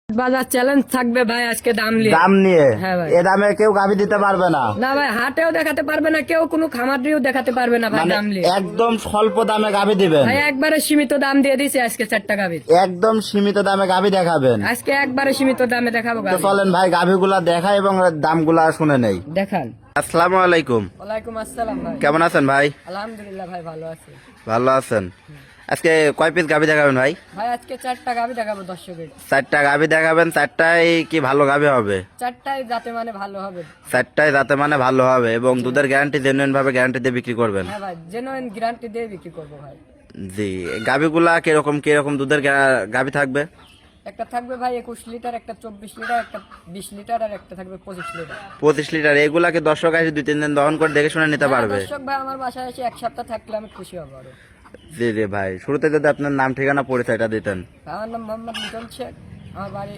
বাজার চ্যালেঞ্জ থাকবে ভাই আজকে দাম নিয়ে। হ্যাঁ ভাই। এ দামে কেউ গাভী দিতে পারবে না। না ভাই, হাটেও দেখাতে পারবে না কেউ, কোনো খামারিও দেখাতে পারবে না ভাই মানে দাম নিয়ে। একদম স্বল্প দামে গাভী দিবেন। ভাই একবারে সীমিত দাম দিয়ে দিছে আজকে 4টা গাভীর। একদম সীমিত দামে গাভী দেখাবেন। আজকে একবারে সীমিত দামে দেখাবো তো গাভী। চলেন ভাই গাভীগুলা দেখাই এবং দামগুলা শুনে নেই। দেখান। আসসালামু আলাইকুম। ওয়ালাইকুম আসসালাম ভাই। কেমন আছেন ভাই? আলহামদুলিল্লাহ ভাই, ভালো আছি। ভালো আছেন। আজকে কয় পিস গাভী দেখাবেন ভাই? ভাই আজকে 4টা গাভী দেখাবো দর্শকের। 4টা গাভী দেখাবেন। 4টাই কি ভালো গাভী হবে? 4টাই যাতে মানে ভালো হবে। 4টাই যাতে মানে ভালো হবে এবং দুধের গ্যারান্টি জেনুইন ভাবে গ্যারান্টি দিয়ে বিক্রি করবেন। হ্যাঁ ভাই, জেনুইন গ্যারান্টি দিয়ে বিক্রি করবো ভাই। জি, গাভীগুলা কিরকম কিরকম দুধের গাভী থাকবে? একটা থাকবে ভাই 21 লিটার, একটা 24 লিটার, একটা 20 লিটার, আর একটা থাকবে 25 লিটার। 25 লিটার। এগুলাকে দর্শক এসে 2-3 দিন দহন করে দেখে শুনে নিতে পারবে। দর্শক ভাই আমার বাসায় এসে 1 সপ্তাহ থাকলে আমি খুশি হব আরো। জি জি ভাই, শুরুতে যদি আপনার নাম ঠিকানা পরিচয়টা দিতেন। আমার নাম মোহাম্মদ লিটন শেখ, আমার বাড়ি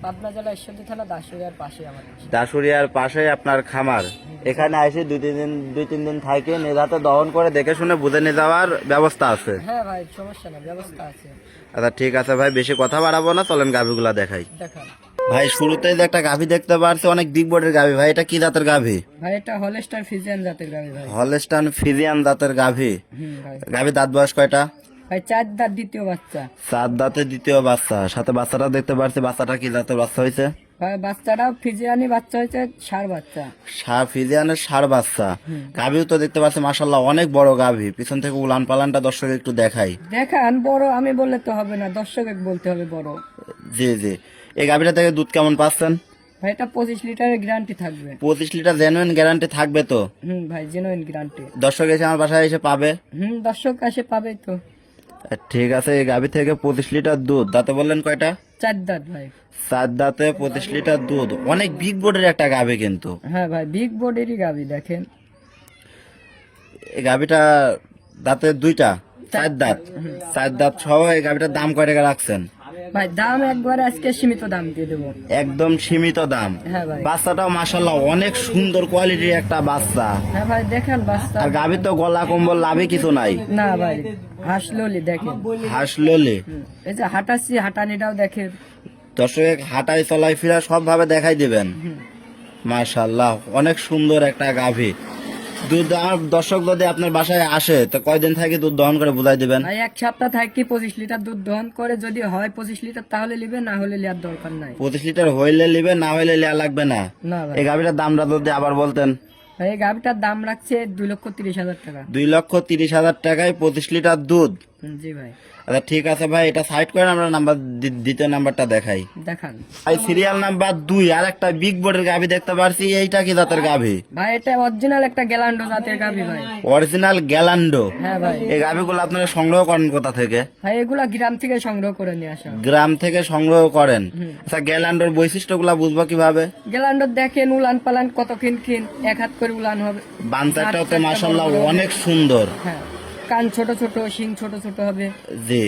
পাবনা জেলা ঈশ্বরদী থানা দাসুরিয়ার পাশে আমার বাসা। দাসুরিয়ার পাশে আপনার খামার। এখানে এসে 2-3 দিন থাকে নিজাতে দহন করে দেখে শুনে বুঝে নিয়ে যাওয়ার ব্যবস্থা আছে। হ্যাঁ ভাই, সমস্যা না, ব্যবস্থা আছে। আচ্ছা ঠিক আছে ভাই, বেশি কথা বাড়াবো না, চলেন গাভীগুলা দেখাই। দেখান। ভাই শুরুতেই যে একটা গাভী দেখতে পারছি, অনেক বিগ বডির গাভী। ভাই এটা কি জাতের গাভী? ভাই এটা হলস্টার ফিজিয়ান জাতের গাভী ভাই। হলস্টাইন ফ্রিজিয়ান জাতের গাভী। ভাই। গাভী দাঁত বয়স কয়টা? ভাই 4 দাঁত দ্বিতীয় বাচ্চা। 7 দাঁতে দ্বিতীয় বাচ্চা। সাথে বাচ্চাটা দেখতে পারছি, বাচ্চাটা কি জাতের বাচ্চা হয়েছে? ভাই বাচ্চাটাও ফিজিয়ানি বাচ্চা হয়েছে, ষাঁড় বাচ্চা। ফ্রিজিয়ানের ষাঁড় বাচ্চা। গাভীও তো দেখতে পাচ্ছি মাশাআল্লাহ অনেক বড় গাভী। পিছন থেকে উলান পালানটা দর্শক একটু দেখাই। দেখান। বড় আমি বললে তো হবে না, দর্শক বলতে হবে বড়। জি জি। এই গাভীটা থেকে দুধ কেমন পাচ্ছেন? ভাই এটা 25 লিটারের গ্যারান্টি থাকবে। 25 লিটার জেনুইন গ্যারান্টি থাকবে তো? ভাই জেনুইন গ্যারান্টি। দর্শক এসে আমার বাসায় এসে পাবে? দর্শক আসে পাবে তো। ঠিক আছে। এই গাভী থেকে 25 লিটার দুধ। দাঁতে বললেন কয়টা? 4 দাঁত ভাই। 7 দাঁতে 25 লিটার দুধ। অনেক বিগ বোর্ডের একটা গাভী কিন্তু। হ্যাঁ ভাই, বিগ বডিরই গাভী। দেখেন এই গাভীটা দাঁতে 2টা, 4 দাঁত। 4 দাঁত সহ এই গাভীটার দাম কয় টাকা রাখছেন? ভাই দাম একবারে আজকে সীমিত দাম দিয়ে দেবো। একদম সীমিত দাম। হ্যাঁ ভাই। বাচ্চাটাও মাশাআল্লাহ অনেক সুন্দর কোয়ালিটির একটা বাচ্চা। হ্যাঁ ভাই দেখেন বাচ্চা। আর গাভীর তো গলা কম্বল লাভে কিছু নাই। না ভাই, হাসললি দেখেন। হাসললে এই যে হাঁটাচ্ছি, হাঁটানিটাও দেখেন। দর্শক হাঁটাই চলাই ফিরা সব ভাবে দেখাই দিবেন। মাশাআল্লাহ অনেক সুন্দর একটা গাভী। দুধ আমার দর্শক যদি আপনার বাসায় আসে তো কয়দিন থেকে দুধ দহন করে বুঝাই দিবেন? ভাই 1 সপ্তাহ থাকি 25 লিটার দুধ দহন করে, যদি হয় 25 লিটার তাহলে নিবে, না হলে নেওয়ার দরকার নাই। 25 লিটার হইলে নিবে, না হইলে নেওয়া লাগবে না। না ভাই। এই গাভীটার দামটা যদি আবার বলতেন। ভাই এই গাভীটার দাম রাখছে 2,30,000 টাকা। 2,30,000 টাকায় 25 লিটার দুধ। জি ভাই। আচ্ছা ঠিক আছে ভাই, এটা সাইড করেন, আমরা নাম্বার দ্বিতীয় নাম্বারটা দেখাই। দেখান। ভাই সিরিয়াল নাম্বার 2 আর একটা বিগ বোর্ডের গাভী দেখতে পারছি। এইটা কি জাতের গাভী? ভাই এটা অরিজিনাল একটা গ্যালান্ডো জাতের গাভী ভাই। অরিজিনাল গ্যালান্ডো। হ্যাঁ ভাই। এই গাভীগুলো আপনারা সংগ্রহ করেন কোথা থেকে? ভাই এগুলা গ্রাম থেকে সংগ্রহ করে নিয়ে আসা। গ্রাম থেকে সংগ্রহ করেন। আচ্ছা গ্যালান্ডোর বৈশিষ্ট্যগুলো বুঝবো কিভাবে? গ্যালান্ডো দেখেন, উলান পালান কত খিন 1 হাত করে উলান হবে। বানচারটাও তো মাশাআল্লাহ অনেক সুন্দর। হ্যাঁ, কান ছোট ছোট, শিং ছোট ছোট হবে। জি,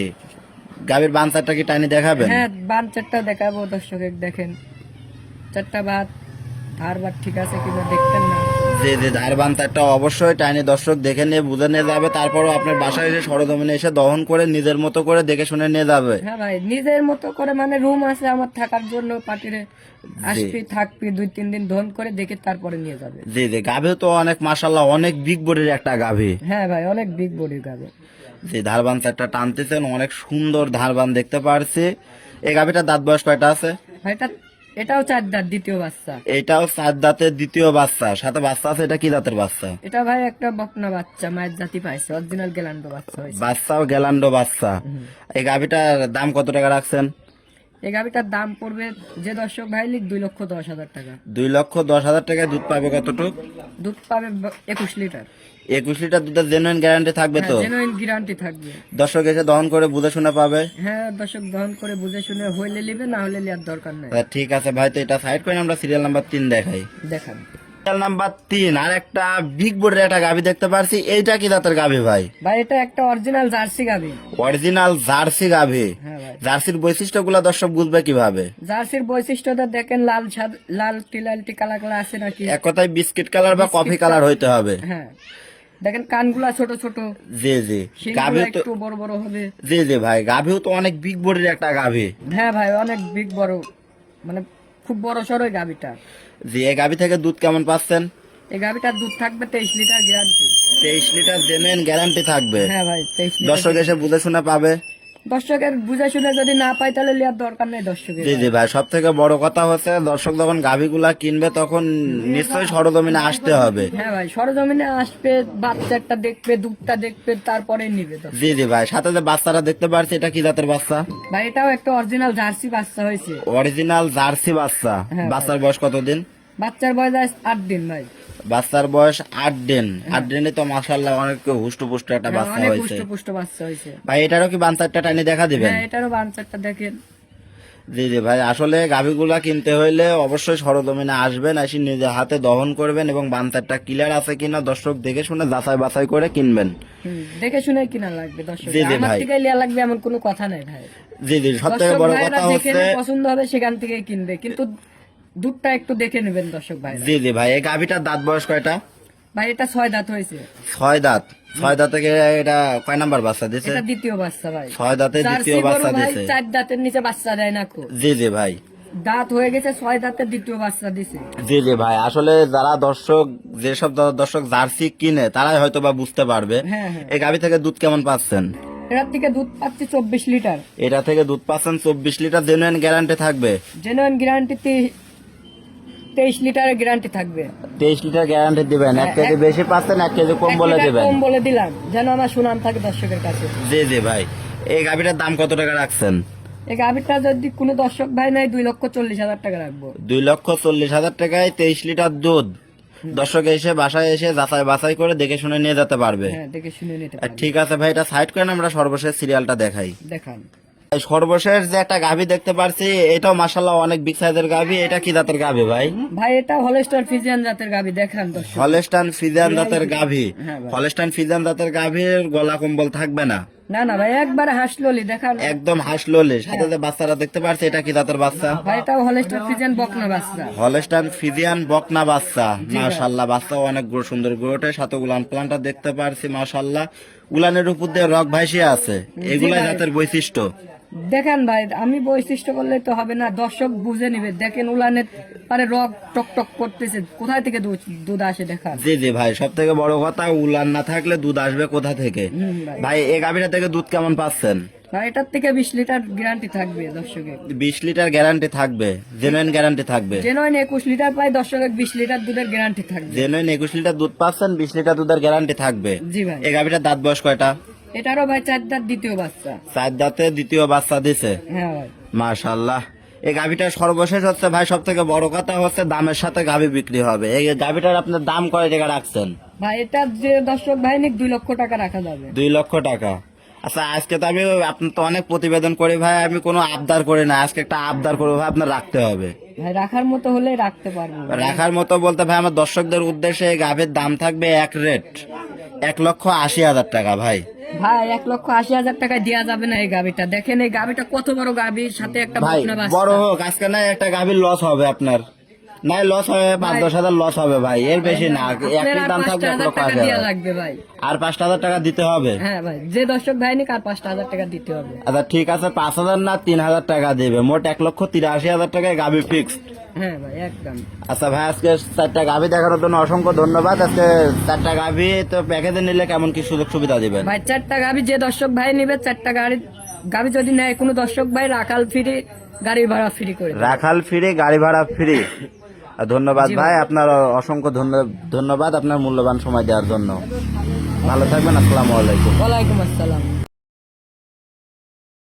গাভীর বানচারটা কি টাইনি দেখাবেন? হ্যাঁ বান 4টা দেখাবো দর্শক। দেখেন 4টা বাদ, ধার বাদ ঠিক আছে কিনা দেখতেন না? জি জি, ধার বানচারটা অবশ্যই টাইনি দর্শক দেখে নিয়ে বুঝে নিয়ে যাবে। তারপরও আপনার বাসায় এসে সরজমিনে এসে দহন করে নিজের মতো করে দেখে শুনে নিয়ে যাবে। হ্যাঁ ভাই, নিজের মতো করে, মানে রুম আছে আমার থাকার জন্য, পার্টিরে আসবি থাকবি 2-3 দিন দহন করে দেখে তারপরে নিয়ে যাবে। জি জি, গাভী তো অনেক মাশাআল্লাহ অনেক বিগ বডির একটা গাভী। হ্যাঁ ভাই, অনেক বিগ বডির গাভী। যে ধারবান চারটা টানতেছেন, অনেক সুন্দর ধারবান দেখতে পারছি। এই গাভীটার দাঁত বয়স কয়টা আছে? ভাই এটাও 4 দাঁত দ্বিতীয় বাচ্চা। এটাও 4 দাঁতের দ্বিতীয় বাচ্চা। সাথে বাচ্চা আছে, এটা কি জাতের বাচ্চা? এটা ভাই একটা বকনা বাচ্চা, মায়ের জাতি পাইছে, অরিজিনাল গ্যালান্ডো বাচ্চা হয়েছে। বাচ্চাও গ্যালান্ডো বাচ্চা। এই গাভীটার দাম কত টাকা রাখছেন? এই গাভীটার দাম পড়বে, যে দর্শক ভাই লিখ, 2,10,000 টাকা। 2,10,000 টাকায় দুধ পাবে কতটুক? দুধ পাবে 21 লিটার। 21 লিটার দুধের জেনুইন গ্যারান্টি থাকবে তো? জেনুইন গ্যারান্টি থাকবে। দর্শক এসে দহন করে বুঝে শুনে পাবে? হ্যাঁ দর্শক দহন করে বুঝে শুনে হইলে নিবে, না হলে নেওয়ার দরকার নাই। আচ্ছা, ঠিক আছে ভাই, তো এটা সাইড করে আমরা সিরিয়াল নাম্বার 3 দেখাই। দেখান। সিরিয়াল নাম্বার 3 আর একটা বিগ বোর্ডের একটা গাভী দেখতে পারছি। এইটা কি জাতের গাভী ভাই? ভাই এটা একটা অরিজিনাল জার্সি গাভী। অরিজিনাল জার্সি গাভী। হ্যাঁ ভাই। জার্সির বৈশিষ্ট্যগুলো দর্শক বুঝবে কিভাবে? জার্সির বৈশিষ্ট্যটা দেখেন, লাল টিলালটি কালার আছে নাকি? এক কথায় বিস্কিট কালার বা কফি কালার হইতে হবে। হ্যাঁ দেখেন কানগুলা ছোট ছোট, জি জি, শিংগুলা গাভীও তো একটু বড় বড় হবে। জি জি ভাই, গাভীও তো অনেক বিগ বডির একটা গাভী। হ্যাঁ ভাই, অনেক বিগ বড়। মানে খুব বড় সড়ো এই গাভিটা। জি, এই গাভি থেকে দুধ কেমন পাচ্ছেন? এই গাভিটার দুধ থাকবে 23 litre guarantee. 23 litre genuine guarantee থাকবে। হ্যাঁ ভাই 23 লিটার। দর্শক এসে বুঝে শুনে পাবে। দর্শকের বুঝে শুনে যদি না পায় তাহলে লিয়ার দরকার নেই দর্শকের। জি জি ভাই, সব থেকে বড় কথা হচ্ছে দর্শক যখন গাভিগুলা কিনবে তখন নিশ্চয়ই সরজমিনে আসতে হবে। হ্যাঁ ভাই সরজমিনে আসবে, বাচ্চাটা দেখবে, দুধটা দেখবে, তারপরে নিবে দর্শক। জি জি ভাই, সাথে যে বাচ্চারা দেখতে পারছি এটা কি জাতের বাচ্চা? ভাই এটাও একটা অরিজিনাল জার্সি বাচ্চা হয়েছে। অরিজিনাল জার্সি বাচ্চা। হ্যাঁ বাচ্চার বয়স কতদিন? বাচ্চার বয়স আজ 8 দিন ভাই। বাচ্চার বয়স 8 দিন। 8 দিনে তো মাশাআল্লাহ অনেক হুষ্টপুষ্ট একটা হ্যাঁ, বাচ্চা অনেক হয়েছে। পুষ্ট বাচ্চা হয়েছে। ভাই এটারও কি বাচ্চাটা টানি দেখা দিবেন? হ্যাঁ এটারও বাচ্চাটা দেখেন। জি জি ভাই, আসলে গাভিগুলা কিনতে হইলে অবশ্যই সরজমিনে আসবেন, এসে নিজে হাতে দহন করবেন এবং বান্তারটা ক্লিয়ার আছে কিনা দর্শক দেখে শুনে যাচাই বাছাই করে কিনবেন। দেখে শুনে কিনা লাগবে দর্শক। জি জি আমার ভাই। থেকে লিয়া লাগবে এমন কোনো কথা নাই ভাই। জি জি, সব থেকে দর্শক বড় ভাইরা কথা হচ্ছে যেখানে পছন্দ হবে সেখান থেকে কিনবে, কিন্তু দুধটা একটু দেখে নেবেন দর্শক ভাই। জি জি ভাই, এই গাভিটার দাঁত বয়স কয়টা? ভাই এটা 6 দাঁত হয়েছে। 6 দাঁত। 6 দাঁত থেকে এটা কয় নাম্বার বাচ্চা দিছে? এটা দ্বিতীয় বাচ্চা ভাই। 6 দাঁতে দ্বিতীয় জার্সি বাচ্চা গরু ভাই দিছে। 4 দাঁতের নিচে বাচ্চা দেয় না কো। জি জি ভাই। দাঁত হয়ে গেছে 6 দাঁতের দ্বিতীয় বাচ্চা দিছে। জি জি ভাই, আসলে যারা দর্শক যেসব দর্শক জার্সি কিনে তারাই হয়তো বা বুঝতে পারবে। হ্যাঁ হ্যাঁ। এই গাভি থেকে দুধ কেমন পাচ্ছেন? এটার থেকে দুধ পাচ্ছি 24 লিটার। এটা থেকে দুধ পাচ্ছেন 24 লিটার, জেনুইন গ্যারান্টি থাকবে। জেনুইন গ্যারান্টি 23 লিটারের গ্যারান্টি থাকবে। 23 লিটার গ্যারান্টি দিবেন। 1 কেজি বেশি পাচ্ছেন, 1 কেজি কম 1 বলে লিটার দিবেন। কম বলে দিলাম যেন আমার সুনাম থাকে দর্শকের কাছে। জি জি ভাই, এই গাভিটার দাম কত টাকা রাখছেন? এই গাভিটা যদি কোনো দর্শক ভাই নাই 2,40,000 টাকা রাখবো। 2,40,000 টাকায় 23 লিটার দুধ দর্শক এসে বাসায় এসে যাচাই বাছাই করে দেখে শুনে নিয়ে যেতে পারবে। হ্যাঁ দেখে শুনে নিতে আর পারবে। ঠিক আছে ভাই, এটা সাইড করেন, আমরা সর্বশেষ সিরিয়ালটা দেখাই। দেখান। এই সর্বশেষ যে একটা গাভি দেখতে পারছি, এটাও মাশাআল্লাহ অনেক বিগ সাইজের গাভি। এটা কি জাতের গাভি ভাই? ভাই এটা হলস্টার ফিজিয়ান জাতের গাভি, দেখান দর্শক। হলস্টাইন ফ্রিজিয়ান জাতের গাভি। হ্যাঁ ভাই। হলস্টাইন ফ্রিজিয়ান জাতের গাভির গলা কম্বল থাকবে না, না না ভাই একবার হাসললি দেখান। একদম হাসলোলে। সাথে যে বাচ্চারা দেখতে পারছে, এটা কি জাতের বাচ্চা? ভাই এটা হলস্টার ফিজিয়ান বকনা বাচ্চা। হলস্টাইন ফ্রিজিয়ান বকনা বাচ্চা। মাশাআল্লাহ, বাচ্চাও অনেক সুন্দর গ্রোটে, সাথে উলান প্লান্টটা দেখতে পারছি মাশাআল্লাহ। উলানের উপর দিয়ে রক ভাসিয়ে আছে, এগুলা ভাই। জাতের বৈশিষ্ট্য। দেখেন ভাই, আমি বৈশিষ্ট্য করলে তো হবে না, দর্শক বুঝে নিবে। দেখেন উলানের পারে রক টক টক করতেছে, কোথায় থেকে দুধ আসে দেখান। জি জি ভাই, সব থেকে বড় কথা উলান না থাকলে দুধ আসবে কোথা থেকে? ভাই। ভাই এই গাভীটা থেকে দুধ কেমন পাচ্ছেন? ভাই এটার থেকে 20 লিটার গ্যারান্টি থাকবে দর্শকের। 20 লিটার গ্যারান্টি থাকবে, জেনুইন গ্যারান্টি থাকবে। জেনুইন 21 লিটার পাই দর্শকের, 20 লিটার দুধের গ্যারান্টি থাকবে। জেনুইন 21 লিটার দুধ পাচ্ছেন, 20 লিটার দুধের গ্যারান্টি থাকবে। জি ভাই। এই গাভীটার দাঁত বয়স কয়টা? এটারও ভাই 4 দাঁত দ্বিতীয় বাচ্চা। 4 দাঁতে দ্বিতীয় বাচ্চা দিছে। হ্যাঁ ভাই। মাশাআল্লাহ। এই গাভীটার সর্বশেষ হচ্ছে ভাই, সব থেকে বড় কথা হচ্ছে দামের সাথে গাভী বিক্রি হবে। এই গাভীটার আপনার দাম কয় টাকা রাখছেন? ভাই এটা যে দর্শক ভাই নিক 2 লক্ষ টাকা রাখা যাবে। 2 লক্ষ টাকা। আচ্ছা, আজকে তো আমি আপনার তো অনেক প্রতিবেদন করি ভাই, আমি কোনো আবদার করি না, আজকে একটা আবদার করবো ভাই, আপনার রাখতে হবে। ভাই রাখার মতো হলে রাখতে পারবো। রাখার মতো বলতে ভাই, আমার দর্শকদের উদ্দেশ্যে এই গাভীর দাম থাকবে এক রেট 1,80,000 টাকা ভাই। ভাই 1,80,000 টাকায় দেওয়া যাবে না এই গাবিটা। দেখেন এই গাবিটা কত বড় গাবির সাথে একটা ভাই বকনা বাচ্চা। বড় হোক, আজকে না একটা গাভীর লস হবে আপনার, নাই লস হবে 5-10,000 লস হবে ভাই, এর বেশি না। আপনার একই আর দাম থাকবে 5,000 টাকা 1,00,000 দেওয়া লাগবে ভাই। আর 5,000 টাকা দিতে হবে। হ্যাঁ ভাই, যে দর্শক ভাই নিক আর 5,000 টাকা দিতে হবে। আচ্ছা ঠিক আছে, 5,000 না 3,000 টাকা দেবে, মোট 1,83,000 টাকায় গাভী ফিক্সড। হ্যাঁ ভাই একদম। আচ্ছা ভাই, আজকে 4টা গাভী দেখানোর জন্য অসংখ্য ধন্যবাদ। আজকে 4টা গাভী তো প্যাকেজে নিলে কেমন কি সুযোগ সুবিধা দিবেন? ভাই 4টা গাবি যে দর্শক ভাই নিবে, 4টা গাবি যদি নেয় কোনো দর্শক ভাই রাখাল ফ্রি, গাড়ি ভাড়া ফ্রি করে দেবে। রাখাল ফ্রি, গাড়ি ভাড়া ফ্রি। ধন্যবাদ ভাই, আপনার অসংখ্য ধন্যবাদ আপনার মূল্যবান সময় দেওয়ার জন্য। ভালো থাকবেন, আসসালামু আলাইকুম। ওয়ালাইকুম আসসালাম।